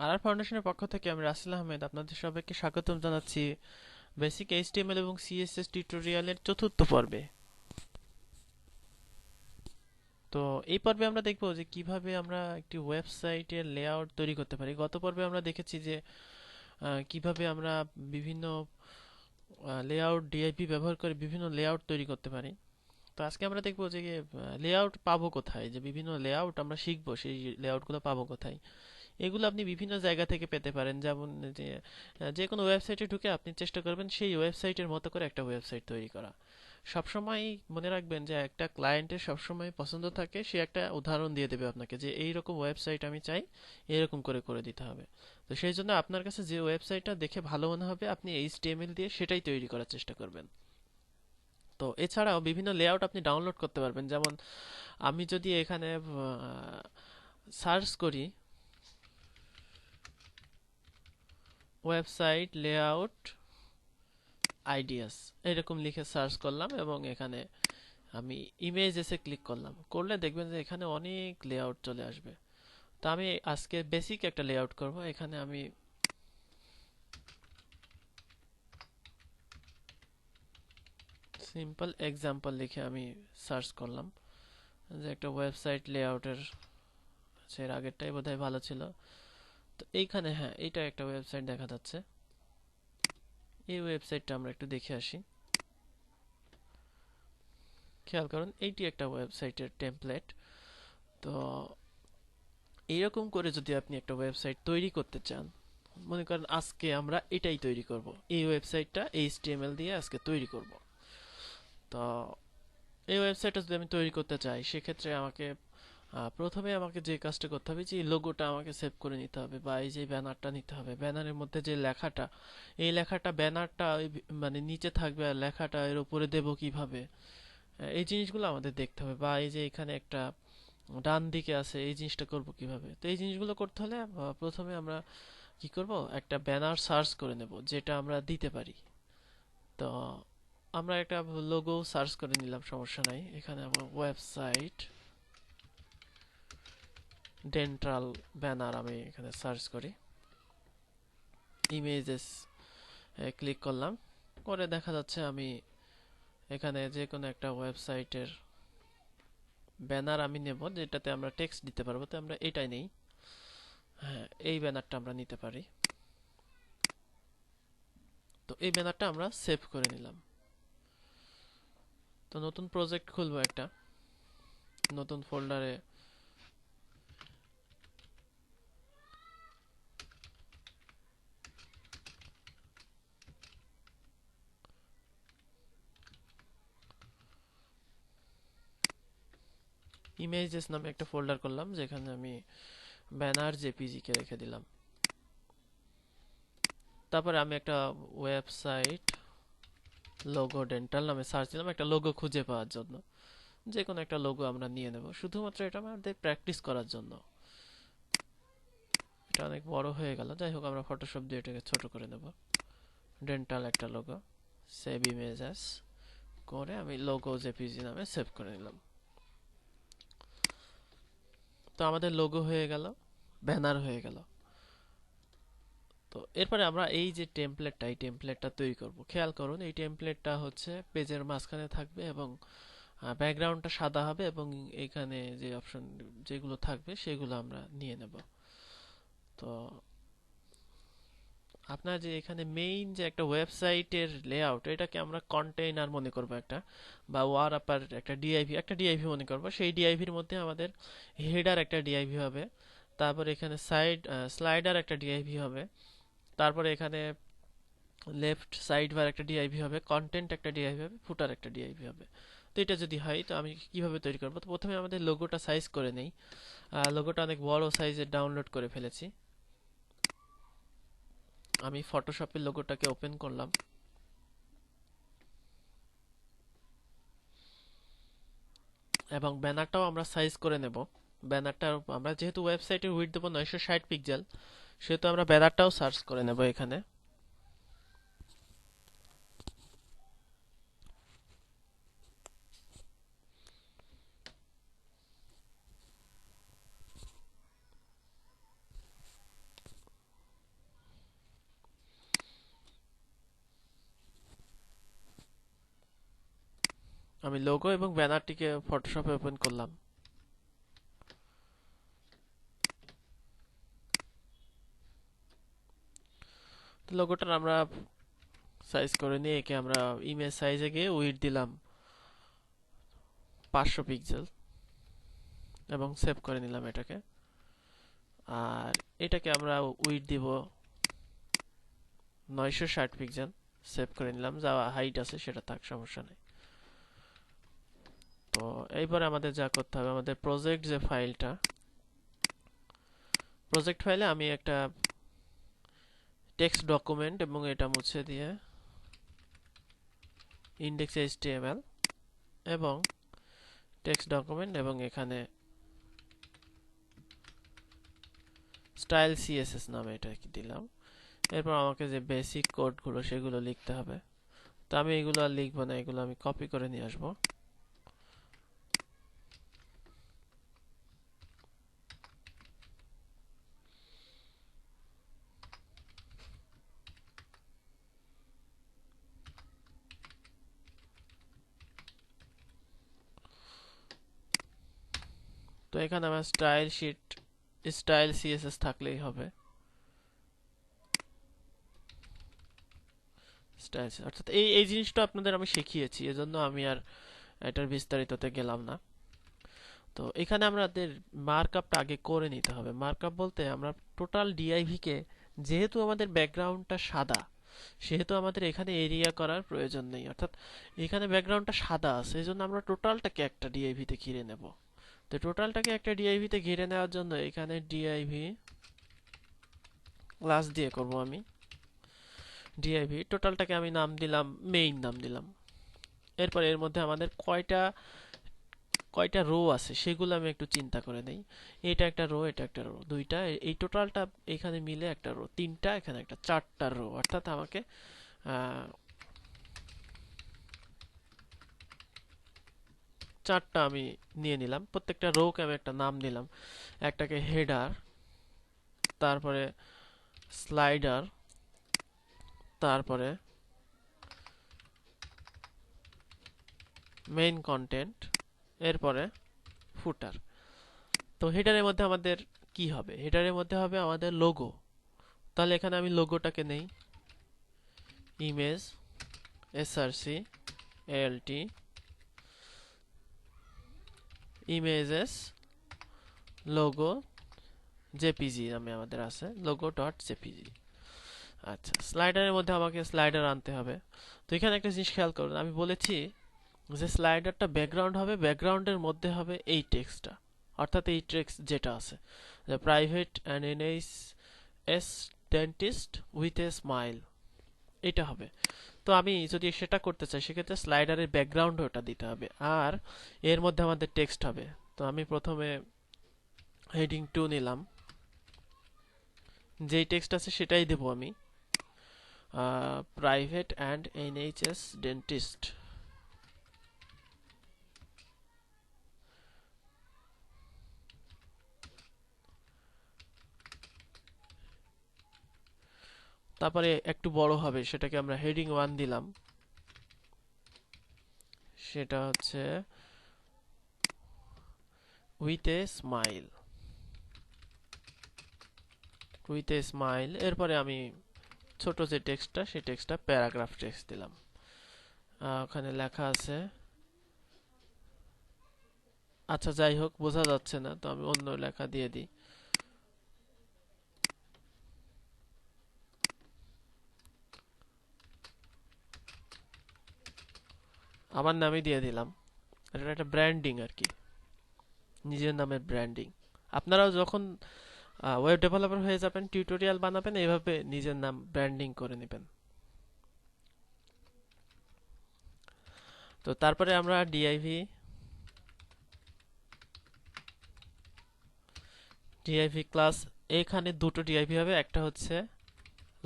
আর ফাউন্ডেশনের পক্ষ থেকে আমি রাসেল আহমেদ আপনাদের সবাইকে স্বাগতম জানাচ্ছি বেসিক এইচটিএমএল এবং সিএসএস টিউটোরিয়ালের চতুর্থ পর্বে। তো এই পর্বে আমরা দেখব যে কিভাবে আমরা একটি ওয়েবসাইটের লেআউট তৈরি করতে পারি। গত পর্বে আমরা দেখেছি যে কিভাবে আমরা বিভিন্ন লেআউট ডিআইপি ব্যবহার করে বিভিন্ন লেআউট তৈরি করতে পারি। তো আজকে আমরা দেখব যে লেআউট পাবো কোথায়, যে বিভিন্ন লেআউট আমরা শিখবো সেই লেআউটগুলো পাবো কোথায়। এগুলো আপনি বিভিন্ন জায়গা থেকে পেতে পারেন, যেমন যে যে কোনো ওয়েবসাইটে ঢুকে আপনি চেষ্টা করবেন সেই ওয়েবসাইটের মতো করে একটা ওয়েবসাইট তৈরি করা। সবসময় মনে রাখবেন যে একটা ক্লায়েন্টের সবসময় পছন্দ থাকে, সে একটা উদাহরণ দিয়ে দেবে আপনাকে যে এইরকম ওয়েবসাইট আমি চাই, এরকম করে করে দিতে হবে। তো সেই জন্য আপনার কাছে যে ওয়েবসাইটটা দেখে ভালো মনে হবে আপনি এইচটিএমএল দিয়ে সেটাই তৈরি করার চেষ্টা করবেন। তো এছাড়াও বিভিন্ন লেআউট আপনি ডাউনলোড করতে পারবেন, যেমন আমি যদি এখানে সার্চ করি ওয়েবসাইট লেআউট আইডিয়াস, এরকম লিখে সার্চ করলাম এবং এখানে আমি ইমেজেসে ক্লিক করলাম, করলে দেখবেন যে এখানে অনেক লেআউট চলে আসবে। তো আমি আজকে বেসিক একটা লেআউট করব। এখানে আমি সিম্পল এক্সাম্পল লিখে আমি সার্চ করলাম যে একটা ওয়েবসাইট লেআউটের, এর আগেরটাই বোধহয় ভালো ছিল। তো এইখানে হ্যাঁ, এইটা একটা ওয়েবসাইট দেখা যাচ্ছে। এই ওয়েবসাইটটা আমরা একটু দেখে আসি। খেয়াল করুন, এইটি একটা ওয়েবসাইটের টেমপ্লেট। তো এইরকম করে যদি আপনি একটা ওয়েবসাইট তৈরি করতে চান, মনে করেন আজকে আমরা এটাই তৈরি করব, এই ওয়েবসাইটটা এইচটিএমএল দিয়ে আজকে তৈরি করব। তো এই ওয়েবসাইটটা যদি আমি তৈরি করতে চাই, সেক্ষেত্রে আমাকে প্রথমে আমাকে যে কাজটা করতে হবে, যে লোগোটা আমাকে সেভ করে নিতে হবে, বা এই যে ব্যানারটা নিতে হবে। ব্যানারের মধ্যে যে লেখাটা, এই লেখাটা ব্যানারটা মানে নিচে থাকবে, আর লেখাটা এর উপরে দেব কিভাবে, এই জিনিসগুলো আমাদের দেখতে হবে। বা এই যে এখানে একটা ডান দিকে আছে, এই জিনিসটা করব কিভাবে। তো এই জিনিসগুলো করতে হলে প্রথমে আমরা কি করব, একটা ব্যানার সার্চ করে নেব যেটা আমরা দিতে পারি। তো আমরা একটা লোগো সার্চ করে নিলাম, সমস্যা নাই। এখানে আমরা ওয়েবসাইট ডেন্টাল ব্যানার আমি এখানে সার্চ করি, ইমেজেস ক্লিক করলাম, করে দেখা যাচ্ছে আমি এখানে যে কোনো একটা ওয়েবসাইটের ব্যানার আমি নেব যেটাতে আমরা টেক্সট দিতে পারবো। তো আমরা এটাই নেই, হ্যাঁ এই ব্যানারটা আমরা নিতে পারি। তো এই ব্যানারটা আমরা সেভ করে নিলাম। তো নতুন প্রজেক্ট খুলবো একটা, নতুন ফোল্ডারে ইমেজেস নামে একটা ফোল্ডার করলাম, যেখানে আমি ব্যানার জেপিজি কে রেখে দিলাম। তারপরে আমি একটা ওয়েবসাইট লোগো ডেন্টাল নামে সার্চ দিলাম একটা লোগো খুঁজে পাওয়ার জন্য। যে কোনো একটা লোগো আমরা নিয়ে নেব, শুধুমাত্র এটা আমাদের প্র্যাকটিস করার জন্য। এটা অনেক বড় হয়ে গেল, যাই হোক আমরা ফটোশপ দিয়ে এটাকে ছোট করে নেব। ডেন্টাল একটা লোগো, সেভ ইমেজ অ্যাজ করে আমি লোগো জেপিজি নামে সেভ করে নিলাম। তো আমাদের লোগো হয়ে গেল, ব্যানার হয়ে গেল। তো এরপরে আমরা এই যে টেমপ্লেটটা, এই টেমপ্লেটটা তৈরি করব। খেয়াল করুন, এই টেমপ্লেটটা হচ্ছে পেজের মাঝখানে থাকবে এবং ব্যাকগ্রাউন্ডটা সাদা হবে, এবং এখানে যে অপশন যেগুলো থাকবে সেগুলো আমরা নিয়ে নেব। তো আপনার যে এখানে মেইন যে একটা ওয়েবসাইটের লেআউট, এটাকে আমরা কন্টেইনার মনে করব একটা, বা ওয়ার আপার একটা ডিআইভি, একটা ডিআইভি মনে করব। সেই ডিআইভির মধ্যে আমাদের হেডার একটা ডিআইভি হবে, তারপর এখানে স্লাইডার একটা ডিআইভি হবে, তারপরে এখানে লেফট সাইড বার একটা ডিআইভি হবে, কন্টেন্ট একটা ডিআইভি হবে, ফুটার একটা ডিআইভি হবে। তো এটা যদি হয়, তো আমি কিভাবে তৈরি করব? তো প্রথমে আমাদের লোগোটা সাইজ করে নেই। লোগোটা অনেক বড় সাইজের ডাউনলোড করে ফেলেছি। আমি ফটোশপের লোগোটাকে ওপেন করলাম এবং ব্যানারটাও আমরা সাইজ করে নেব। ব্যানারটা আমরা যেহেতু ওয়েবসাইটের উইডথ দেবো 960 পিক্সেল, সেহেতু আমরা ব্যানারটাও সার্চ করে নেব এখানে। আমি লোগো এবং ব্যানারটিকে ফটোশপে ওপেন করলাম। লোগোটার আমরা সাইজ করে নিয়ে একে আমরা ইমেজ সাইজে গিয়ে উইডথ দিলাম 500 পিক্সেল এবং সেভ করে নিলাম এটাকে। আর এটাকে আমরা উইডথ দিব 960 পিক্সেল, সেভ করে নিলাম। যা হাইট আছে সেটা থাক, সমস্যা নেই। তো এইবারে আমাদের যা করতে হবে, আমাদের প্রজেক্ট যে ফাইলটা, প্রজেক্ট ফাইলে আমি একটা টেক্সট ডকুমেন্ট এবং এটা মুছে দিয়ে index.html এবং টেক্সট ডকুমেন্ট এবং এখানে স্টাইল সিএসএস নামে এটা কি দিলাম। এরপর আমাকে যে বেসিক কোডগুলো সেগুলো লিখতে হবে। তো আমি এগুলো আর লিখবো না, এগুলো আমি কপি করে নিয়ে আসবো। তো এখানে আমার স্টাইল সিএসএস থাকলেই হবে। স্টাইল অর্থাৎ এই জিনিসটা আপনাদের আমি শিখিয়েছি, এজন্য আমি আর এটার বিস্তারিততে গেলাম না। তো এখানে আমাদের মার্কআপটা আগে করে নিতে হবে। মার্কআপ বলতে আমরা টোটাল ডিআইভি কে, যেহেতু আমাদের ব্যাকগ্রাউন্ডটা সাদা, সেহেতু আমাদের এখানে এরিয়া করার প্রয়োজন নেই। অর্থাৎ এখানে ব্যাকগ্রাউন্ডটা সাদা আছে, এজন্য আমরা টোটালটাকে একটা ডিআইভি তে ঘিরে নেব। তো টোটালটাকে একটা ডিআইভি তে ঘিরে নেওয়ার জন্য এখানে ডিআইভি ক্লাস দিয়ে করব আমি। ডিআইভি টোটালটাকে আমি নাম দিলাম, মেইন নাম দিলাম। এরপর এর মধ্যে আমাদের কয়টা রো আছে সেগুলো আমি একটু চিন্তা করে নেই। এটা একটা রো, এটা একটা রো, দুইটা, এই টোটালটা এখানে মিলে একটা রো, তিনটা, এখানে একটা, চারটা রো। অর্থাৎ আমাকে চারটা আমি নিয়ে নিলাম। প্রত্যেকটা রোকে আমি একটা নাম দিলাম। একটাকে হেডার, তারপরে স্লাইডার, তারপরে মেইন কন্টেন্ট, এরপরে ফুটার। তো হেডারের মধ্যে আমাদের কি হবে? হেডারের মধ্যে হবে আমাদের লোগো। তাহলে এখানে আমি লোগোটাকে নেই, image SRC ALT images logo JPG নামে আমাদের আছে, লোগো ডট জেপিজি। আচ্ছা, স্লাইডারের মধ্যে আমাকে স্লাইডার আনতে হবে। তো এখানে একটা জিনিস খেয়াল করুন, আমি বলেছি যে স্লাইডারটা ব্যাকগ্রাউন্ড হবে, ব্যাকগ্রাউন্ডের মধ্যে হবে এই টেক্সটটা, অর্থাৎ এই টেক্সট যেটা আছে, যে private and NHS dentist with a smile, এটা হবে। তো আমি যদি সেটা করতে চাই সেক্ষেত্রে স্লাইডারের ব্যাকগ্রাউন্ড ওটা দিতে হবে, আর এর মধ্যে আমাদের টেক্সট হবে। তো আমি প্রথমে হেডিং 2 নিলাম, যেই টেক্সট আছে সেটাই দেব আমি, প্রাইভেট অ্যান্ড এনএইচএস ডেন্টিস্ট। তারপরে একটু বড় হবে, সেটাকে আমরা হেডিং 1 দিলাম। সেটা হচ্ছে with a smile, with a smile. এরপরে আমি ছোট যে টেক্সটটা, সেই টেক্সটটা প্যারাগ্রাফ টেক্সট দিলাম। ওখানে লেখা আছে, আচ্ছা যাই হোক, বোঝা যাচ্ছে না, তো আমি অন্য লেখা দিয়ে দিই। আমার নামই দিয়ে দিলাম। এটা একটা ব্র্যান্ডিং আর কি, নিজের নামের ব্র্যান্ডিং। আপনারাও যখন ওয়েব ডেভেলপার হয়ে যাবেন, টিউটোরিয়াল বানাবেন, এইভাবে নিজের নাম ব্র্যান্ডিং করে নেবেন। তো তারপরে আমরা ডিআইভি ক্লাস, এখানে দুটো ডিআইভি হবে, একটা হচ্ছে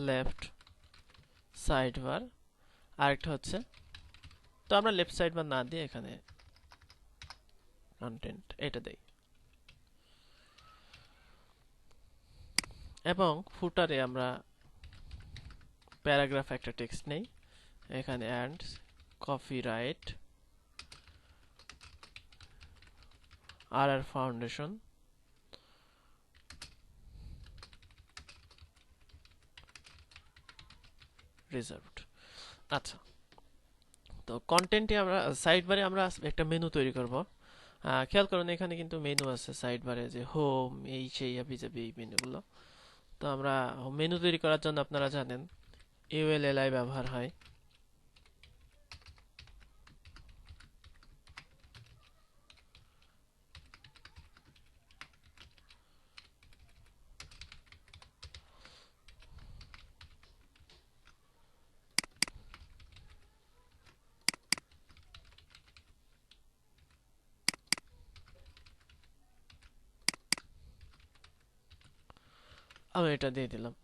লেফট সাইড বার, আরেকটা হচ্ছে, তো আমরা লেফট সাইড বার না দিয়ে এখানে কন্টেন্ট এটা দেই। এবং ফুটারে আমরা প্যারাগ্রাফ একটা টেক্সট নেই, এখানে অ্যান্ড কপিরাইট আর ফাউন্ডেশন রিজার্ভড। আচ্ছা, তো কন্টেন্টে আমরা সাইড বারে আমরা একটা মেনু তৈরি করব। খেয়াল করুন এখানে কিন্তু মেনু আছে সাইড বারে, যে হোম এই সেই হাবিজাবি এই মেনুগুলো। তো আমরা মেনু তৈরি করার জন্য আপনারা জানেন ইউএলএলআই ব্যবহার হয়। আমি এটা দিয়ে দিলাম,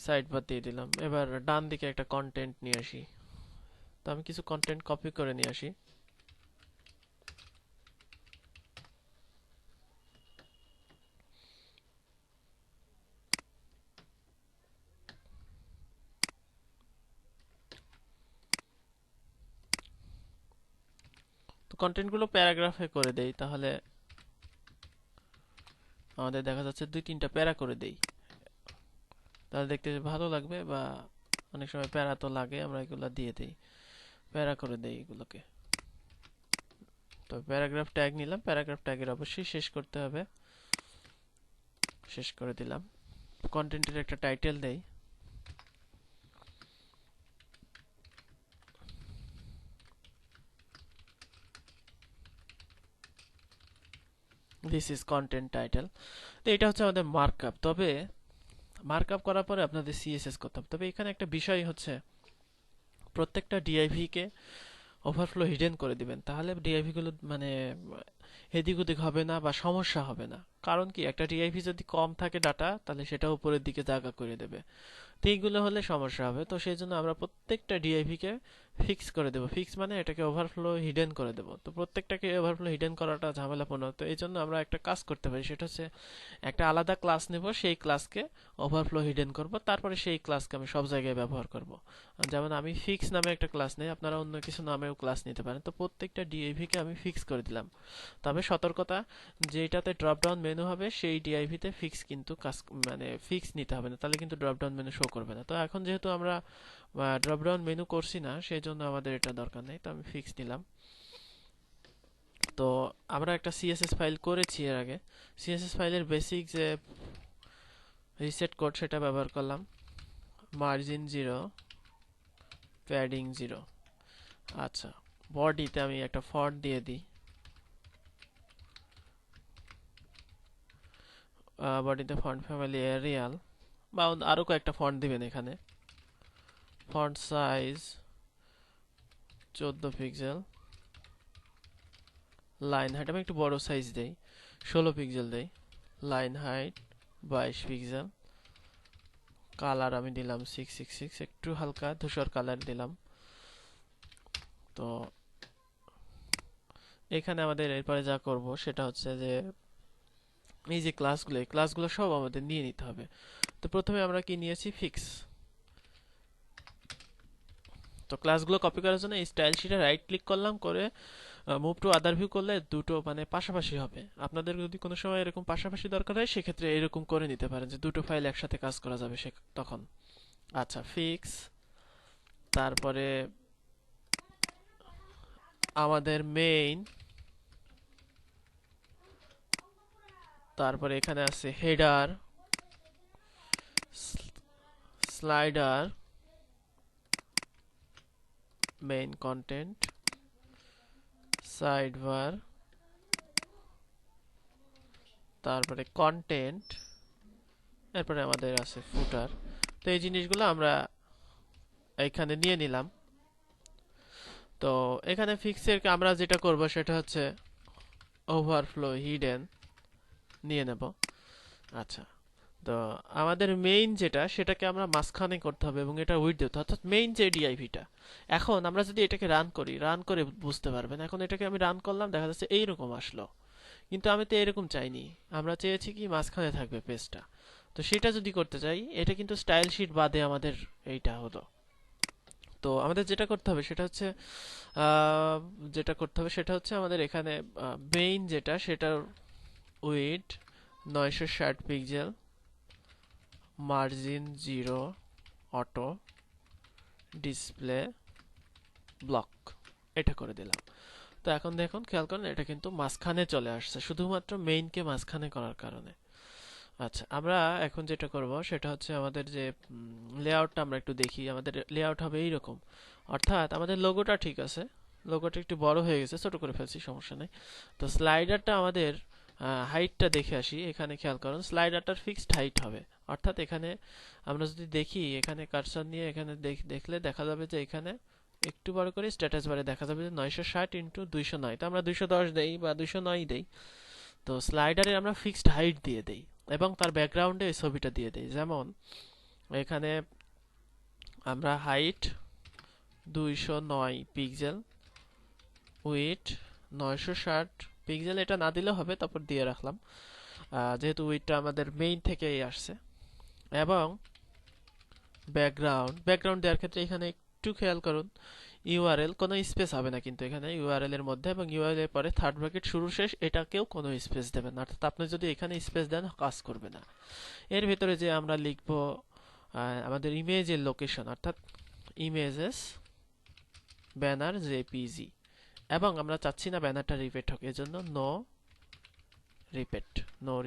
সাইড বার দিয়ে দিলাম। এবার ডান দিকে একটা কন্টেন্ট নিয়ে আসি। তো আমি কিছু কন্টেন্ট কপি করে নিয়ে আসি। তো কন্টেন্ট গুলো প্যারাগ্রাফে করে দেই, তাহলে আমাদের দেখা যাচ্ছে 2-3টা প্যারা করে দেই, তাহলে দেখতে ভালো লাগবে। বা অনেক সময় প্যারা তো লাগে, আমরা এগুলো দিয়ে দেই, প্যারা করে দেই এগুলোকে। তো প্যারাগ্রাফ ট্যাগ নিলাম, প্যারাগ্রাফ ট্যাগের অবশ্যই শেষ করতে হবে, শেষ করে দিলাম। কন্টেন্টের একটা টাইটেল দেই, দিস ইজ কন্টেন্ট টাইটেল। তো এটা হচ্ছে আমাদের মার্কআপ। তবে মার্কআপ করার পরে আপনাদের সিএসএস করতে হবে। তবে এখানে একটা বিষয় হচ্ছে প্রত্যেকটা ডিআইভি কে ওভারফ্লো হিডেন করে দিবেন, তাহলে ডিআইভি গুলো মানে এদিক ওদিক হবে না বা সমস্যা হবে না। কারণ কি, একটা ডিআইভি যদি কম থাকে ডাটা, তাহলে সেটা উপরের দিকে জায়গা করে দেবে। তো এইগুলো হলে সমস্যা হবে। তো সেই জন্য আমরা প্রত্যেকটা ডিআইভি কে ফিক্স করে দেবো। ফিক্স মানে এটাকে ওভারফ্লো হিডেন করে দেবো। তো প্রত্যেকটাকে ওভারফ্লো হিডেন করাটা ঝামেলাপূর্ণ। তো এই জন্য আমরা একটা কাজ করতে পারি, সেটা হচ্ছে একটা আলাদা ক্লাস নেব, সেই ক্লাসকে ওভারফ্লো হিডেন করব, তারপরে সেই ক্লাসকে আমি সব জায়গায় ব্যবহার করব। যেমন আমি ফিক্স নামে একটা ক্লাস নেই, আপনারা অন্য কিছু নামেও ক্লাস নিতে পারেন। তো প্রত্যেকটা ডিআইভি কে আমি ফিক্স করে দিলাম। তবে সতর্কতা, যেটাতে ড্রপ ডাউন মেনু হবে সেই ডিআইভি তে ফিক্স কিন্তু কাজ মানে ফিক্স নিতে হবে না, তাহলে কিন্তু ড্রপ ডাউন মেনু শো করবে না। তো এখন যেহেতু আমরা ড্রপ ডাউন মেনু করছি না, সেই জন্য আমাদের এটা দরকার নেই। তো আমি ফিক্স নিলাম। তো আমরা একটা সিএসএস ফাইল করেছি এর আগে। সিএসএস ফাইলের বেসিক যে রিসেট কোড সেটা ব্যবহার করলাম, মার্জিন 0, প্যাডিং 0। আচ্ছা, বডিতে আমি একটা ফন্ট দিয়ে দিই। বডিতে ফন্ট ফ্যামিলি এরিয়াল, বা আরো কয়েকটা ফন্ট দিবেন এখানে। Font size 14 pixel, line height আমি একটু বড় সাইজ দেই, 16 পিক্সেল দেই, লাইন হাইট 22 পিক্সেল, কালার আমি দিলাম 666, একটু হালকা ধূসর কালার দিলাম। তো এখানে আমাদের এরপরে যা করব সেটা হচ্ছে যে এই যে ক্লাসগুলো, এই ক্লাসগুলো সব আমাদের নিয়ে নিতে হবে। তো প্রথমে আমরা কি নিয়েছি, ফিক্স। তো ক্লাসগুলো কপি করার জন্য এই স্টাইল শিটে রাইট ক্লিক করলাম, করে মুভ টু আদার ভিউ করলে দুটো মানে পাশাপাশি হবে। আপনাদের যদি কোনো সময় এরকম পাশাপাশি দরকার হয়, সেক্ষেত্রে এরকম করে নিতে পারেন যে দুটো ফাইল একসাথে কাজ করা যাবে তখন। আচ্ছা, ফিক্স। তারপরে আমাদের মেইন, তারপরে এখানে আছে header, slider, main content, sidebar, তারপরে কন্টেন্ট, এরপরে আমাদের আছে ফুটার। তো এই জিনিসগুলো আমরা এখানে নিয়ে নিলাম। তো এখানে ফিক্সের আমরা যেটা করব সেটা হচ্ছে ওভারফ্লো হিডেন নিয়ে নেব। আচ্ছা, তো আমাদের মেইন যেটা, সেটাকে আমরা মাঝখানে করতে হবে এবং এটা উইথ দিতে, অর্থাৎ মেইন যে ডিআইভিটা। এখন আমরা যদি এটাকে রান করি, রান করে বুঝতে পারবেন। এখন এটাকে আমি রান করলাম, দেখা যাচ্ছে এইরকম আসলো, কিন্তু আমি তো এরকম চাইনি। আমরা চেয়েছি কি মাঝখানে থাকবে পেজটা। তো সেটা যদি করতে চাই, এটা কিন্তু স্টাইল শিট বাদে আমাদের এইটা হলো। তো আমাদের যেটা করতে হবে সেটা হচ্ছে আহ, আমাদের এখানে মেইন যেটা সেটার width 960 pixel, margin 0, auto, display, block, এটা করে দিলাম। তো এখন দেখুন, খেয়াল করেন এটা কিন্তু মাঝখানে চলে আসছে শুধুমাত্র মেইনকে মাঝখানে করার কারণে। আচ্ছা, আমরা এখন যেটা করব সেটা হচ্ছে আমাদের যে লেআউটটা আমরা একটু দেখি। আমাদের লেআউট হবে এইরকম, অর্থাৎ আমাদের লোগোটা ঠিক আছে, লোগোটা একটু বড় হয়ে গেছে, ছোট করে ফেলছি, সমস্যা নেই। তো স্লাইডারটা আমাদের হাইটটা দেখে আসি। এখানে খেয়াল করুন, স্লাইডারটার ফিক্সড হাইট হবে, অর্থাৎ এখানে আমরা যদি দেখি, এখানে কার্সর নিয়ে এখানে দেখলে দেখা যাবে যে এখানে একটু বড় করে স্ট্যাটাস বারে দেখা যাবে যে 960 ইন্টু 209। তো আমরা 210 দেই বা 209 দেই। তো স্লাইডারে আমরা ফিক্সড হাইট দিয়ে দেই এবং তার ব্যাকগ্রাউন্ডে এই ছবিটা দিয়ে দেই। যেমন এখানে আমরা হাইট 209 পিক্সেল, উইডথ 960 পিক্সেল, এটা না দিলেও হবে, তারপর দিয়ে রাখলাম যেহেতু উইডথটা আমাদের মেইন থেকেই আসছে। এবং ব্যাকগ্রাউন্ড দেওয়ার ক্ষেত্রে এখানে একটু খেয়াল করুন, ইউআরএল কোনো স্পেস হবে না কিন্তু এখানে ইউআরএল এর মধ্যে, এবং ইউআরএল এর পরে থার্ড ব্র্যাকেট শুরু শেষ এটাকেও কোনো স্পেস দেবেন না, অর্থাৎ আপনি যদি এখানে স্পেস দেন কাজ করবে না। এর ভিতরে যে আমরা লিখব আমাদের ইমেজের লোকেশন, অর্থাৎ ইমেজেস ব্যানার জেপিজি, এবং আমরা চাচ্ছি না ব্যানারটা রিপিট হোক, এজন্য নো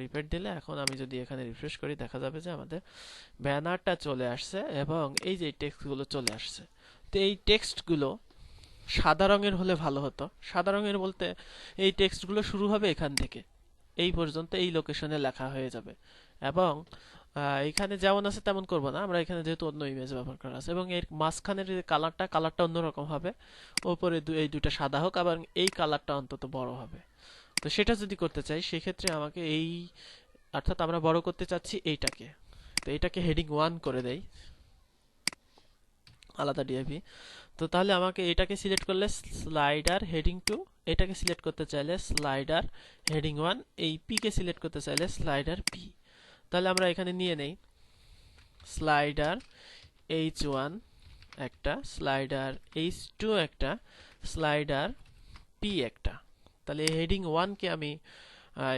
রিপিট দিলে এখন আমি যদি এখানে রিফ্রেশ করি দেখা যাবে যে আমাদের ব্যানারটা চলে আসছে এবং এই যে টেক্সটগুলো চলে আসছে। তো এই টেক্সটগুলো সাদা রঙের হলে ভালো হতো। সাদা রঙের বলতে এই টেক্সটগুলো শুরু হবে এখান থেকে, এই পর্যন্ত এই লোকেশনে লেখা হয়ে যাবে। এবং এখানে যেমন আছে তেমন করব না, আমরা এখানে যেহেতু অন্য ইমেজ ব্যবহার করা আছে, এবং এর মাঝখানের যে কালারটা অন্যরকম হবে, ওপরে এই দুইটা সাদা হোক, এবং এই কালারটা অন্তত বড় হবে। তো সেটা যদি করতে চাই সেক্ষেত্রে আমাকে অর্থাৎ আমরা বড় করতে চাচ্ছি এইটাকে, তো এটাকে হেডিং 1 করে দেই, আলাদা ডিআইভি। তো তাহলে আমাকে এটাকে সিলেক্ট করলে স্লাইডার হেডিং 2, এটাকে সিলেক্ট করতে চাইলে স্লাইডার হেডিং 1, এই পি কে সিলেক্ট করতে চাইলে স্লাইডার পি। তাহলে আমরা এখানে নিয়ে নেই স্লাইডার H1 একটা, স্লাইডার H2 একটা, স্লাইডার পি একটা। তাহলে হেডিং 1 কে আমি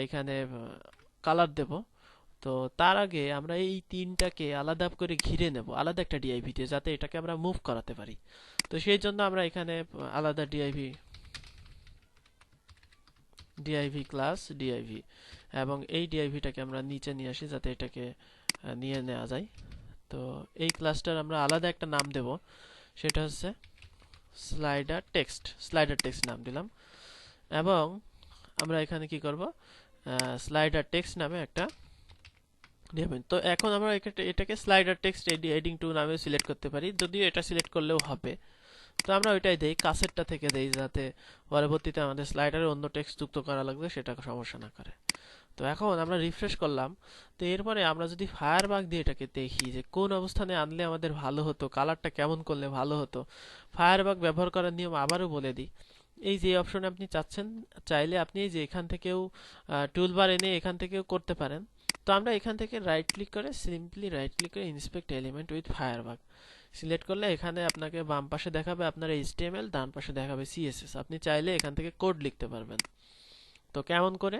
এখানে কালার দেব। তো তার আগে আমরা এই তিনটাকে আলাদা করে ঘিরে নেব আলাদা একটা ডিআইভি দিয়ে, যাতে এটাকে আমরা মুভ করাতে পারি। তো সেই জন্য আমরা এখানে আলাদা ডিআইভি ক্লাস ডিআইভি, এবং এই ডিআইভিটাকে আমরা নিচে নিয়ে আসি যাতে এটাকে নিয়ে নেওয়া যায়। তো এই ক্লাসটার আমরা আলাদা একটা নাম দেব, সেটা হচ্ছে স্লাইডার টেক্সট নাম দিলাম। এবং আমরা এখানে কি করব, স্লাইডার টেক্সট নামে একটা দেবেন। তো এখন আমরা এটাকে স্লাইডার টেক্সট হেডিং 2 নামে সিলেক্ট করতে পারি, যদিও এটা সিলেক্ট করলেও হবে। তো আমরা ওইটাই দেই, কাছেরটা থেকে দেই, যাতে পরবর্তীতে আমাদের স্লাইডারে অন্য টেক্সট যুক্ত করা লাগবে সেটা সমস্যা না করে। তো এখন আমরা রিফ্রেশ করলাম। তো এরপরে আমরা যদি ফায়ারবাগ দিয়ে এটাকে দেখি যে কোন অবস্থানে আনলে আমাদের ভালো হতো, কালারটা কেমন করলে ভালো হতো, ফায়ারবাগ ব্যবহার করার নিয়ম আবারও বলে দিই। এই যে অপশনে আপনি চাইলে আপনি এই যে এখান থেকেও টুলবার এনে এখান থেকেও করতে পারেন। তো আমরা এখান থেকে সিম্পলি রাইট ক্লিক করে inspect element with Firebug select করলে এখানে আপনাকে বাম পাশে দেখাবে আপনার এইচটিএমএল, ডান পাশে দেখাবে সিএসএস। আপনি চাইলে এখান থেকে কোড লিখতে পারবেন। তো কেমন করে,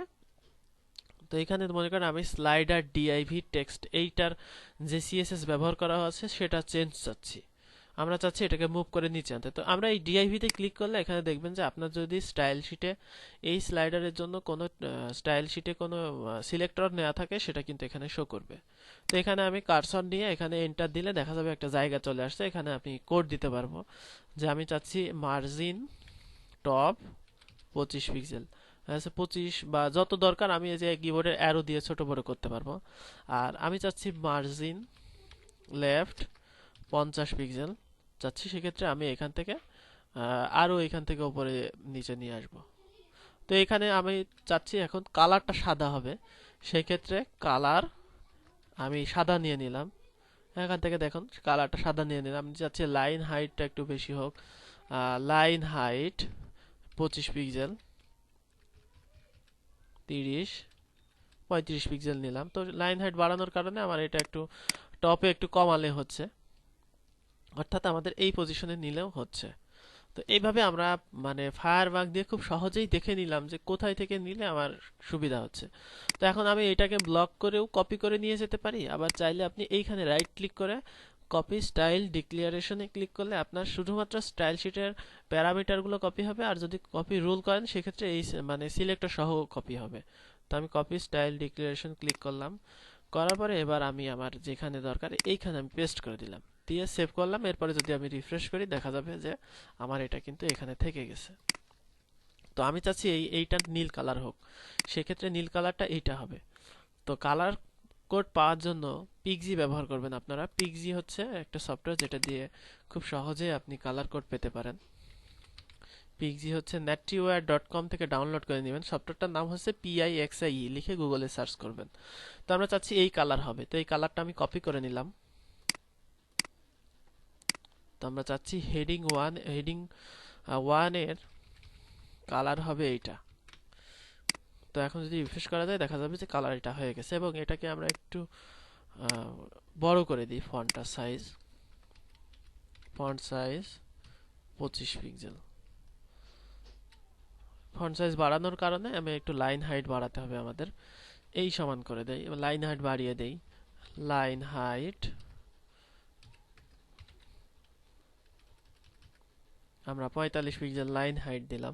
তো এখানে মনে করেন আমি স্লাইডার ডিআইভি টেক্সট এইটার যে সিএসএস ব্যবহার করা হচ্ছে সেটা চেঞ্জ চাচ্ছি, আমরা চাচ্ছি এটাকে মুভ করে নিচে আনতে। তো আমরা এই ডিআইভি তে ক্লিক করলে এখানে দেখবেন যে আপনার যদি স্টাইল শিটে এই স্লাইডারের জন্য কোনো স্টাইল শিটে কোনো সিলেক্টর নেওয়া থাকে সেটা কিন্তু এখানে শো করবে। তো এখানে আমি কার্সর নিয়ে এখানে এন্টার দিলে দেখা যাবে একটা জায়গা চলে আসছে, এখানে আপনি কোড দিতে পারবো যে আমি চাচ্ছি মার্জিন টপ 25 পিক্সেল, 25 বা যত দরকার আমি এই যে কিবোর্ডের অ্যারো দিয়ে ছোট বড় করতে পারবো। আর আমি চাচ্ছি মার্জিন লেফট 50 পিক্সেল চাচ্ছি, সেক্ষেত্রে আমি এখান থেকে আরো এখান থেকে উপরে নিচে নিয়ে আসব। তো এখানে আমি চাচ্ছি এখন কালারটা সাদা হবে, সেক্ষেত্রে কালার আমি সাদা নিয়ে নিলাম। এখান থেকে দেখুন কালারটা সাদা নিয়ে নিলাম। আমি চাচ্ছি লাইন হাইটটা একটু বেশি হোক, লাইন হাইট 25 পিক্সেল, 30 35 পিক্সেল নিলাম। তো লাইন হাইট বাড়ানোর কারণে আমার এটা একটু টপে একটু কমালে হচ্ছে। অর্থাৎ আমাদের এই পজিশনে নিলেও হচ্ছে। তো এইভাবে আমরা মানে ফায়ারবাগ দিয়ে খুব সহজেই দেখে নিলাম যে কোথায় থেকে নিলে আমার সুবিধা হচ্ছে। তো এখন আমি এটাকে ব্লক করেও কপি করে নিয়ে যেতে পারি, আবার চাইলে আপনি এইখানে রাইট ক্লিক করে কপি স্টাইল ডিক্লারেশনে ক্লিক করলে আপনার শুধুমাত্র স্টাইল শিটের প্যারামিটারগুলো কপি হবে, আর যদি কপি রুল করেন সেক্ষেত্রে এই মানে সিলেক্টর সহ কপি হবে। তো আমি কপি স্টাইল ডিক্লারেশন ক্লিক করলাম, করার পরে এবার আমি আমার যেখানে দরকার এইখানে আমি পেস্ট করে দিলাম, দিয়ে সেভ করলাম। এরপরে যদি আমি রিফ্রেশ করি দেখা যাবে যে আমার এটা কিন্তু এখানে থেকে গেছে। তো আমি চাচ্ছি এইটা নীল কালার হোক, সেক্ষেত্রে নীল কালারটা এইটা হবে। তো কালার কোড পাওয়ার জন্য পিক্সি ব্যবহার করবেন আপনারা। পিক্সি হচ্ছে একটা সফটওয়্যার যেটা দিয়ে খুব সহজে আপনি কালার কোড পেতে পারেন। পিক্সি হচ্ছে netriware.com থেকে ডাউনলোড করে নেবেন। সফটওয়্যারটার নাম হচ্ছে PIXIE, লিখে গুগলে সার্চ করবেন। তো আমরা চাচ্ছি এই কালার হবে, তো এই কালারটা আমি কপি করে নিলাম। তো আমরা চাচ্ছি হেডিং 1 এর কালার হবে এইটা। তো এখন যদি রিফ্রেশ করা যায় দেখা যাবে যে কালার এটা হয়ে গেছে, এবং এটাকে আমরা একটু বড় করে দিই। Font size 25 pixel. Font size বাড়ানোর কারণে আমি একটু লাইন হাইট বাড়াতে হবে আমাদের। এই সমান করে দেই, লাইন হাইট বাড়িয়ে দেই। লাইন হাইট আমরা 45 পিক্সেল লাইন হাইট দিলাম।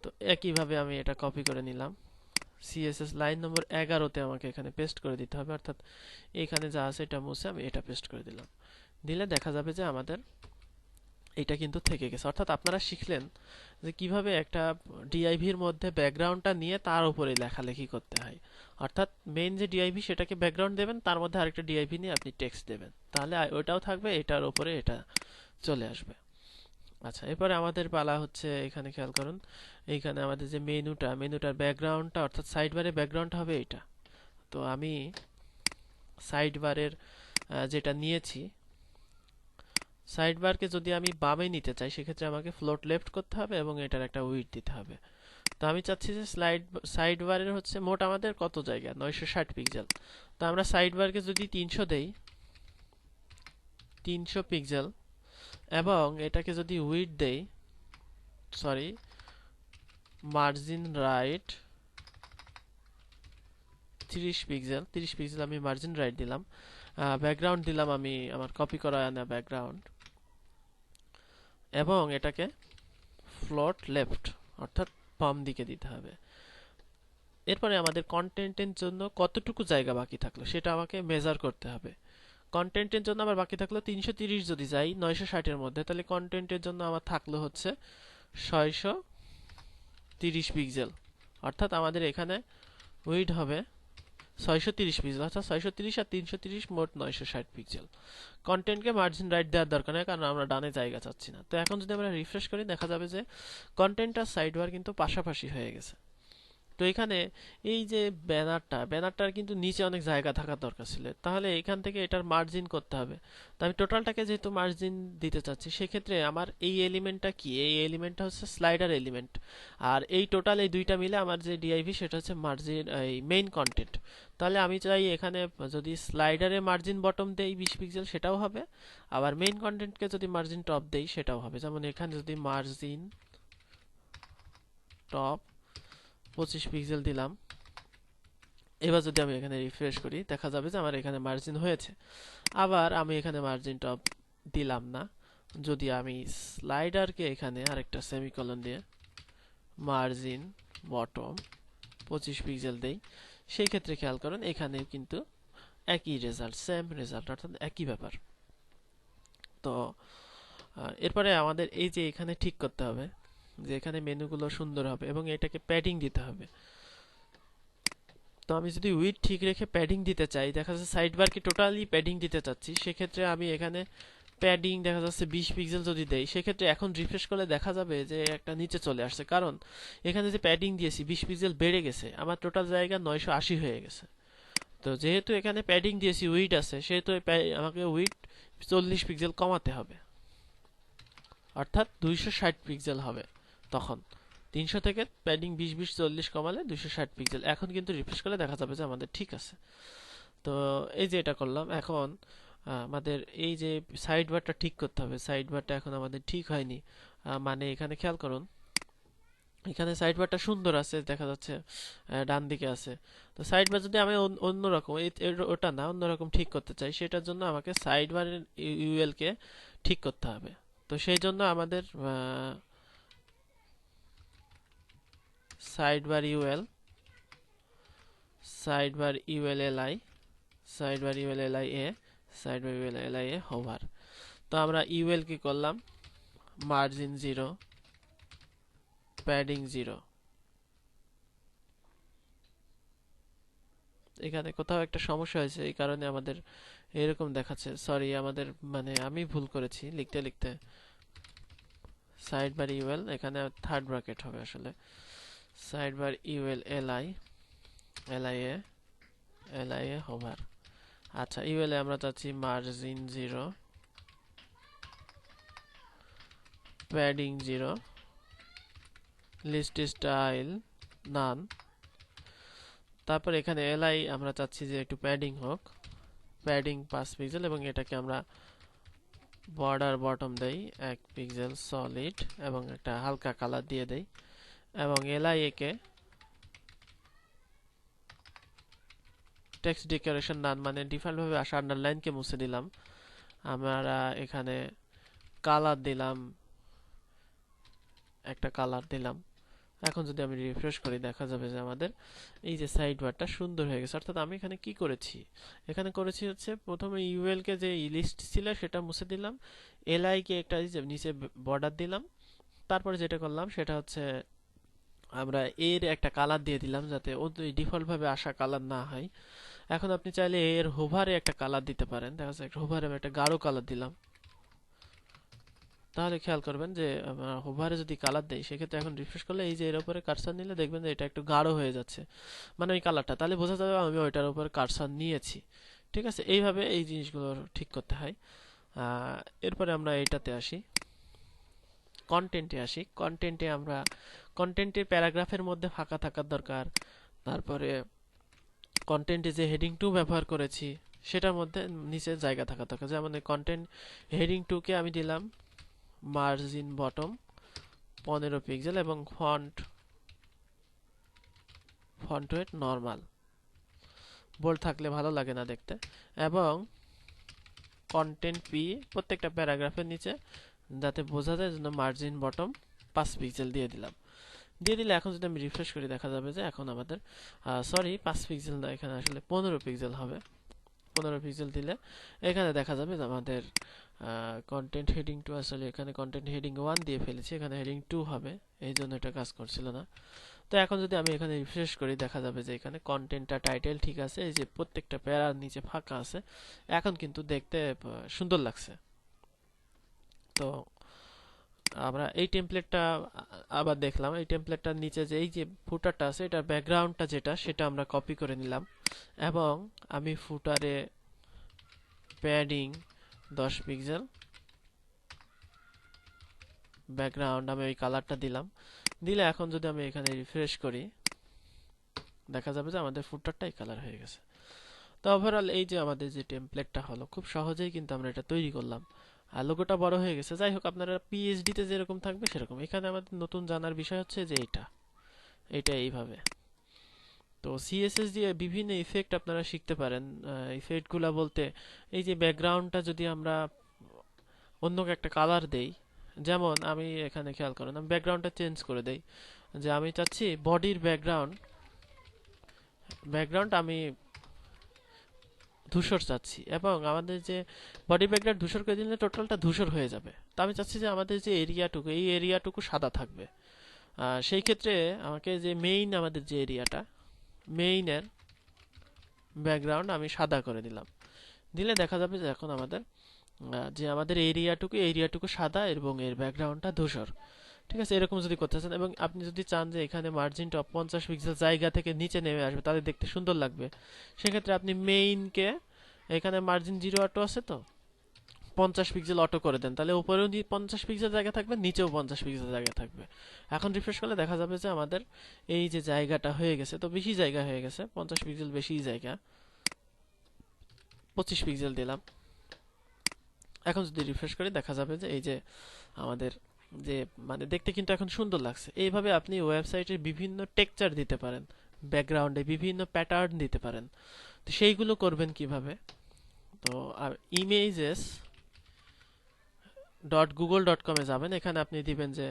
তো একইভাবে আমি এটা কপি করে নিলাম। সিএসএস লাইন নম্বর 11-তে আমাকে এখানে পেস্ট করে দিতে হবে, অর্থাৎ এখানে যা আছে এটা মুছে আমি এটা পেস্ট করে দিলাম। দিলে দেখা যাবে যে আমাদের এটা কিন্তু থেকে গেছে। অর্থাৎ আপনারা শিখলেন যে কিভাবে একটা ডিআইভির মধ্যে ব্যাকগ্রাউন্ডটা নিয়ে তার উপরে লেখালেখি করতে হয়। অর্থাৎ মেইন যে ডিআইভি সেটাকে ব্যাকগ্রাউন্ড দেবেন, তার মধ্যে আরেকটা ডিআইভি নিয়ে আপনি টেক্সট দেবেন, তাহলে ওটাও থাকবে, এটার উপরে এটা চলে আসবে। আচ্ছা, এরপরে আমাদের পালা হচ্ছে, এখানে খেয়াল করুন, এইখানে আমাদের যে মেনুটার ব্যাকগ্রাউন্ডটা অর্থাৎ সাইড বারের ব্যাকগ্রাউন্ড হবে এটা। তো আমি সাইড বারের যেটা নিয়েছি, সাইড বারকে যদি আমি বামে নিতে চাই সেক্ষেত্রে আমাকে ফ্লোট লেফট করতে হবে এবং এটার একটা উইডথ দিতে হবে। তো আমি চাচ্ছি যে সাইড বারের হচ্ছে মোট আমাদের কত জায়গা, 960 পিক্সেল। তো আমরা সাইড বারকে যদি 300 দেই, 300 পিক্সেল, এবং এটাকে যদি উইডথ দেই, sorry, margin right 30 pixel, 30 pixel আমি মার্জিন রাইট দিলাম। ব্যাকগ্রাউন্ড দিলাম আমি আমার কপি করা আনা ব্যাকগ্রাউন্ড, এবং এটাকে ফ্লোট লেফট অর্থাৎ বাম দিকে দিতে হবে। এরপরে আমাদের কন্টেন্টের জন্য কতটুকু জায়গা বাকি থাকলো সেটা আমাকে মেজার করতে হবে। কন্টেন্টের জন্য আমার বাকি থাকলো 330 যদি যাই 960 এর মধ্যে, তাহলে কন্টেন্টের জন্য আমার থাকলো হচ্ছে 630 পিক্সেল। অর্থাৎ আমাদের এখানে উইডথ হবে 630 পিক্সেল, অর্থাৎ 630 আর 330 মোট 960 পিক্সেল। কন্টেন্টকে মার্জিন রাইট দেওয়ার দরকার নেই, কারণ আমরা ডানে জায়গা চাচ্ছি না। তো এখন যদি আমরা রিফ্রেশ করি দেখা যাবে যে কন্টেন্ট আর সাইড বার কিন্তু পাশাপাশি হয়ে গেছে। তো এখানে এই যে ব্যানারটার কিন্তু নিচে অনেক জায়গা থাকার দরকার ছিল, তাহলে এখান থেকে এটার মার্জিন করতে হবে। তো আমি টোটালটাকে যেহেতু মার্জিন দিতে চাচ্ছি, সেক্ষেত্রে আমার এই এলিমেন্টটা কি, এই এলিমেন্টটা হচ্ছে স্লাইডার এলিমেন্ট, আর এই টোটাল এই দুইটা মিলে আমার যে ডিআইভি সেটা হচ্ছে মার্জিন, এই মেইন কন্টেন্ট। তাহলে আমি চাই এখানে যদি স্লাইডারে মার্জিন বটম দেই 20 পিক্সেল সেটাও হবে, আবার মেইন কন্টেন্টকে যদি মার্জিন টপ দেই সেটাও হবে। যেমন এখানে যদি মার্জিন টপ 25 পিক্সেল দিলাম, এবার যদি আমি এখানে রিফ্রেশ করি দেখা যাবে যে আমার এখানে মার্জিন হয়েছে। আবার আমি এখানে মার্জিন টপ দিলাম না, যদি আমি স্লাইডারকে এখানে আরেকটা সেমিকোলন দিয়ে মার্জিন বটম 25 পিক্সেল দেই, সেই ক্ষেত্রে খেয়াল করুন এখানে কিন্তু একই রেজাল্ট, সেম রেজাল্ট, অর্থাৎ একই ব্যাপার। তো এরপরে আমাদের এই যে এখানে ঠিক করতে হবে যে এখানে মেনুগুলো সুন্দর হবে এবং এটাকে প্যাডিং দিতে হবে। তো আমি যদি উইডথ ঠিক রেখে প্যাডিং দিতে চাই, দেখা যাচ্ছে সাইড বারকে টোটালি প্যাডিং দিতে চাচ্ছি, সেক্ষেত্রে আমি এখানে প্যাডিং দেখা যাচ্ছে 20 পিক্সেল যদি দেই, সেক্ষেত্রে এখন রিফ্রেশ করলে দেখা যাবে যে একটা নিচে চলে আসছে, কারণ এখানে যে প্যাডিং দিয়েছি 20 পিক্সেল বেড়ে গেছে, আমার টোটাল জায়গা 980 হয়ে গেছে। তো যেহেতু এখানে প্যাডিং দিয়েছি, উইডথ আছে, সেহেতু আমাকে উইডথ 40 পিক্সেল কমাতে হবে, অর্থাৎ 260 পিক্সেল হবে। তখন 300 থেকে প্যাডিং 20-20-40 কমালে 260 পিক্সেল। এখন কিন্তু রিফ্রেশ করলে দেখা যাবে যে আমাদের ঠিক আছে। তো এই যে এটা করলাম। এখন আমাদের এই যে সাইড বারটা ঠিক করতে হবে। সাইড বারটা এখন আমাদের ঠিক হয়নি। মানে এখানে খেয়াল করুন, এখানে সাইড বারটা সুন্দর আছে দেখা যাচ্ছে, ডান দিকে আছে। তো সাইড বার যদি আমি অন্যরকম ওটা না অন্যরকম ঠিক করতে চাই, সেটার জন্য আমাকে সাইড বারের ইউএল কে ঠিক করতে হবে। তো সেই জন্য আমাদের side bar UL, side bar UL LI, side bar UL LI a, side bar UL LI a hover. তো আমরা ইউএল কি করলাম, মার্জিন 0, প্যাডিং 0। এখানে কোথাও একটা সমস্যা হয়েছে, এই কারণে আমাদের এরকম দেখাচ্ছে। সরি, আমাদের মানে আমি ভুল করেছি লিখতে লিখতে। সাইড বার ইউএল, এখানে থার্ড ব্র্যাকেট হবে আসলে। Side bar UL LI, LI a, LI a hover. আচ্ছা, ইউএল এ আমরা চাচ্ছি margin 0, padding 0, list style none. তারপর এখানে এলআই আমরা চাচ্ছি যে একটু প্যাডিং হোক, প্যাডিং 5 পিক্সেল, এবং এটাকে আমরা বর্ডার বটম দেই 1 পিক্সেল সলিড, এবং একটা হালকা কালার দিয়ে দেই। এবং এলআই কে টেক্সট ডেকোরেশন নান, মানে ডিফল্ট ভাবে আসা আন্ডারলাইন কে মুছে দিলাম। আমরা এখানে কালার দিলাম, একটা কালার দিলাম। এখন যদি আমি রিফ্রেশ করি দেখা যাবে যে আমাদের এই যে সাইড বারটা সুন্দর হয়ে গেছে। অর্থাৎ আমি এখানে কি করেছি, এখানে করেছি হচ্ছে প্রথমে ইউএল কে যে লিস্ট ছিল সেটা মুছে দিলাম, এলআই কে একটা নিচে বর্ডার দিলাম। তারপরে যেটা করলাম সেটা হচ্ছে আমরা এর একটা কালার দিয়ে দিলাম, যাতে ও ডিফল্ট ভাবে আসা কালার না হয়। এখন আপনি চাইলে এর হোভারে একটা কালার দিতে পারেন। দেখা যাচ্ছে হোভারে আমি একটা গাঢ় কালার দিলাম। তাহলে খেয়াল করবেন যে হোভারে যদি কালার দেই, সেক্ষেত্রে এখন রিফ্রেশ করলে এই যে এর উপরে কার্সার নিলে দেখবেন যে এটা একটু গাঢ় হয়ে যাচ্ছে, মানে ওই কালারটা। তাহলে বোঝা যাবে আমি ওইটার উপরে কার্সার নিয়েছি। ঠিক আছে, এইভাবে এই জিনিসগুলো ঠিক করতে হয়। এরপরে আমরা এইটাতে আসি, কন্টেন্টে আসি। কন্টেন্টে আমরা কন্টেন্টের প্যারাগ্রাফের মধ্যে ফাঁকা থাকার দরকার। তারপরে কন্টেন্টে যে হেডিং 2 ব্যবহার করেছি সেটার মধ্যে নিচে জায়গা থাকা দরকার। যেমন কন্টেন্ট হেডিং 2 কে আমি দিলাম মার্জিন বটম 15 পিক্সেল, এবং ফন্ট ওয়েট নরমাল, বোল্ড থাকলে ভালো লাগে না দেখতে। এবং কন্টেন্ট পি প্রত্যেকটা প্যারাগ্রাফের নিচে যাতে বোঝা যায় জন্য মার্জিন বটম 5 পিক্সেল দিয়ে দিলাম। দিয়ে দিলে এখন যদি আমি রিফ্রেশ করি দেখা যাবে যে এখন আমাদের সরি 5 পিক্সেল না, এখানে আসলে 15 পিক্সেল হবে। 15 পিক্সেল দিলে এখানে দেখা যাবে যে আমাদের কন্টেন্ট হেডিং 2, আসলে এখানে কন্টেন্ট হেডিং 1 দিয়ে ফেলেছি, এখানে হেডিং 2 হবে, এই জন্য এটা কাজ করছিল না। তো এখন যদি আমি এখানে রিফ্রেশ করি দেখা যাবে যে এখানে কন্টেন্টটা টাইটেল ঠিক আছে, এই যে প্রত্যেকটা প্যারার নিচে ফাঁকা আছে, এখন কিন্তু দেখতে সুন্দর লাগছে। তো আমরা এই টেমপ্লেটটা আবার দেখলাম, এই টেমপ্লেটটার নিচে যে এই যে ফুটারটা আছে এটার ব্যাকগ্রাউন্ডটা যেটা সেটা আমরা কপি করে নিলাম, এবং আমি ফুটারে প্যাডিং 10 পিক্সেল, ব্যাকগ্রাউন্ড আমি ওই কালারটা দিলাম। দিলে এখন যদি আমি এখানে রিফ্রেশ করি দেখা যাবে যে আমাদের ফুটারটা এই কালার হয়ে গেছে। তো ওভারঅল এই যে আমাদের যে টেমপ্লেটটা হলো, খুব সহজেই কিন্তু আমরা এটা তৈরি করলাম। আর লোগোটা বড় হয়ে গেছে। যাই হোক, আপনারা পিএইচডি তে যেরকম থাকবে সেরকম। এখানে আমাদের নতুন জানার বিষয় হচ্ছে যে এটা এইভাবে। তো সিএসএস দিয়ে বিভিন্ন ইফেক্ট আপনারা শিখতে পারেন। ইফেক্টগুলা বলতে এই যে ব্যাকগ্রাউন্ডটা যদি আমরা অন্য একটা কালার দেই, যেমন আমি এখানে খেয়াল করেন আমি ব্যাকগ্রাউন্ডটা চেঞ্জ করে দেই, যে আমি চাচ্ছি বডির ব্যাকগ্রাউন্ড আমি ধূসর চাচ্ছি, এবং আমাদের যে বডি ব্যাকগ্রাউন্ড ধূসর করে দিলে টোটালটা ধূসর হয়ে যাবে। তো আমি চাচ্ছি যে আমাদের যে এরিয়াটুকু, এই এরিয়াটুকু সাদা থাকবে। সেই ক্ষেত্রে আমাকে যে আমাদের যে এরিয়াটা, মেইনের ব্যাকগ্রাউন্ড আমি সাদা করে দিলাম। দিলে দেখা যাবে যে এখন আমাদের এরিয়াটুকু সাদা এবং এর ব্যাকগ্রাউন্ডটা ধূসর। ঠিক আছে, এরকম যদি করতে চান, এবং আপনি যদি চান যে এখানে মার্জিনটা 50 পিক্সেল জায়গা থেকে নিচে নেমে আসবে, তাহলে দেখতে সুন্দর লাগবে, সেক্ষেত্রে আপনি মেইনকে এখানে মার্জিন 0 অটো আছে তো 50 পিক্সেল অটো করে দেন, তাহলে উপরেও 50 পিক্সেল জায়গা থাকবে, নিচেও 50 পিক্সেল জায়গা থাকবে। এখন রিফ্রেশ করলে দেখা যাবে যে আমাদের এই যে জায়গাটা হয়ে গেছে, তো বেশি জায়গা হয়ে গেছে, 50 পিক্সেল বেশি জায়গা, 25 পিক্সেল দিলাম। এখন যদি রিফ্রেশ করি দেখা যাবে যে এই যে আমাদের যে মানে দেখতে কিন্তু এখন সুন্দর লাগছে। এইভাবে আপনি ওয়েবসাইটের বিভিন্ন টেক্সচার দিতে পারেন, ব্যাকগ্রাউন্ডে বিভিন্ন প্যাটার্ন দিতে পারেন। তো সেইগুলো করবেন কিভাবে? তো ইমেজেস .google.com-এ যাবেন, এখানে আপনি দিবেন যে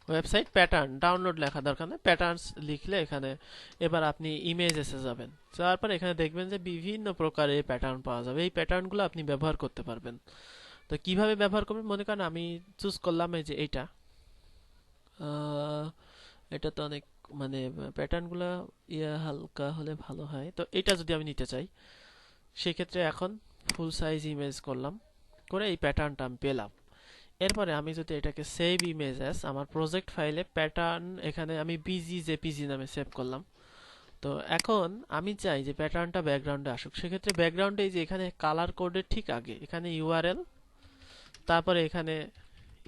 ওয়েবসাইট প্যাটার্ন, ডাউনলোড লেখা দরকার নেই, প্যাটার্নস লিখলে এখানে এবার আপনি ইমেজেসে যাবেন। যাওয়ার পর এখানে দেখবেন যে বিভিন্ন প্রকারের প্যাটার্ন পাওয়া যাবে। এই প্যাটার্নগুলো আপনি ব্যবহার করতে পারবেন। তো কিভাবে ব্যবহার করবেন? মনে করেন আমি চুজ করলাম এই যে এইটা, আহ, এটা তো অনেক মানে প্যাটার্নগুলো হালকা হলে ভালো হয়। তো এটা যদি আমি নিতে চাই সেক্ষেত্রে এখন ফুল সাইজ ইমেজ করলাম, করে এই প্যাটার্নটা আমি পেলাম। এরপরে আমি যদি এটাকে সেভ ইমেজ অ্যাজ আমার প্রজেক্ট ফাইলে প্যাটার্ন, এখানে আমি বিজি জেপিজি নামে সেভ করলাম। তো এখন আমি চাই যে প্যাটার্নটা ব্যাকগ্রাউন্ডে আসুক, সেক্ষেত্রে ব্যাকগ্রাউন্ডে এই যে এখানে কালার কোডের ঠিক আগে এখানে ইউআরএল, তারপরে এখানে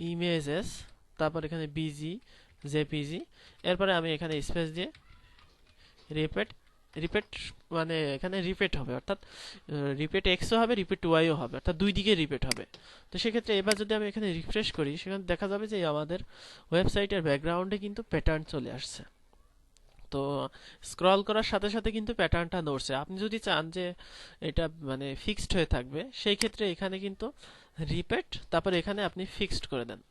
ইমেজেস, তারপর এখানে বিজি জেপিজি, এরপরে আমি এখানে স্পেস দিয়ে রিপিট, রিপিট মানে এখানে রিপিট হবে, অর্থাৎ রিপিট এক্সও হবে, রিপিট ওয়াইও হবে, অর্থাৎ দুই দিকে রিপিট হবে। তো সেক্ষেত্রে এবার যদি আমি এখানে রিফ্রেশ করি সেখানে দেখা যাবে যে আমাদের ওয়েবসাইটের ব্যাকগ্রাউন্ডে কিন্তু প্যাটার্ন চলে আসছে। তো স্ক্রল করার সাথে সাথে কিন্তু প্যাটার্নটা নড়ছে। আপনি যদি চান যে এটা মানে ফিক্সড হয়ে থাকবে সেই ক্ষেত্রে এখানে কিন্তু রিপিট, তারপরে এখানে আপনি ফিক্সড করে দেন।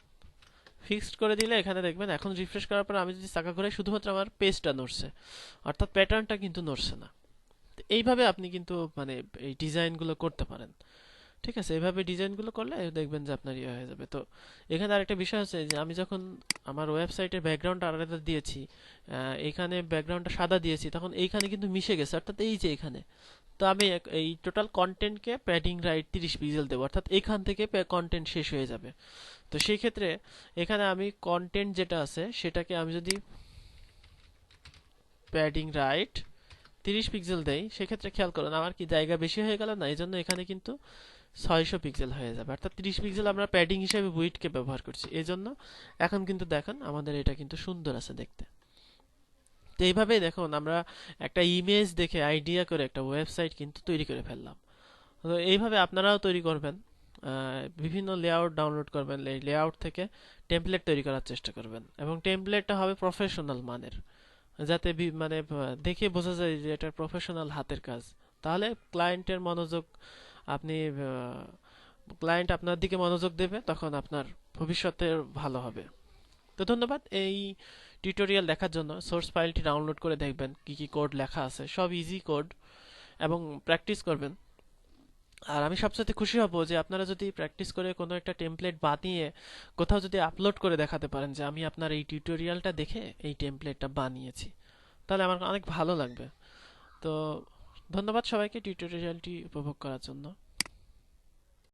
ফিক্সড করে দিলে এখানে দেখবেন এখন রিফ্রেশ করার পর আমি যদি চাকা ঘুরাই শুধুমাত্র আমার পেজটা নড়ছে, অর্থাৎ প্যাটার্নটা কিন্তু নড়ছে না। তো এইভাবে আপনি কিন্তু মানে এই ডিজাইনগুলো করতে পারেন। ঠিক আছে, এইভাবে ডিজাইনগুলো করলে দেখবেন যে আপনার ইয়ে হয়ে যাবে। তো এখানে আরেকটা বিষয় আছে যে আমি যখন আমার ওয়েবসাইটের ব্যাকগ্রাউন্ডটা আলাদা দিয়েছি, এখানে ব্যাকগ্রাউন্ডটা সাদা দিয়েছি, তখন এইখানে কিন্তু মিশে গেছে, অর্থাৎ এই যে এখানে। তো আমি এই টোটাল কন্টেন্টকে প্যাডিং রাইট 30 পিক্সেল দেবো, অর্থাৎ এখান থেকে কন্টেন্ট শেষ হয়ে যাবে। তো সেই ক্ষেত্রে এখানে আমি কন্টেন্ট যেটা আছে সেটাকে আমি যদি প্যাডিং রাইট 30 পিক্সেল দেই, সেক্ষেত্রে খেয়াল করুন আমার কি জায়গা বেশি হয়ে গেল না? এই জন্য এখানে কিন্তু 600 পিক্সেল হয়ে যাবে, অর্থাৎ 30 পিক্সেল আমরা প্যাডিং হিসেবে উইডথকে ব্যবহার করছি, এই জন্য এখন কিন্তু দেখেন আমাদের এটা কিন্তু সুন্দর আছে দেখতে। তো এইভাবেই দেখুন আমরা একটা ইমেজ দেখে আইডিয়া করে একটা ওয়েবসাইট কিন্তু তৈরি করে ফেললাম। তো এইভাবে আপনারাও তৈরি করবেন, বিভিন্ন লেআউট ডাউনলোড করবেন, এই লেআউট থেকে টেমপ্লেট তৈরি করার চেষ্টা করবেন, এবং টেমপ্লেটটা হবে প্রফেশনাল মানের, যাতে মানে দেখে বোঝা যায় যে এটা প্রফেশনাল হাতের কাজ। তাহলে ক্লায়েন্টের মনোযোগ আপনি ক্লায়েন্ট আপনার দিকে মনোযোগ দেবে, তখন আপনার ভবিষ্যতে ভালো হবে। তো ধন্যবাদ এই টিউটোরিয়াল দেখার জন্য। সোর্স ফাইলটি ডাউনলোড করে দেখবেন কি কি কোড লেখা আছে, সব ইজি কোড, এবং প্র্যাকটিস করবেন। আর আমি সবচেয়ে খুশি হব যে আপনারা যদি প্র্যাকটিস করে কোনো একটা টেমপ্লেট বানিয়ে কোথাও যদি আপলোড করে দেখাতে পারেন যে আমি আপনার এই টিউটোরিয়ালটা দেখে এই টেমপ্লেটটা বানিয়েছি, তাহলে আমার অনেক ভালো লাগবে। তো ধন্যবাদ সবাইকে টিউটোরিয়ালটি উপভোগ করার জন্য।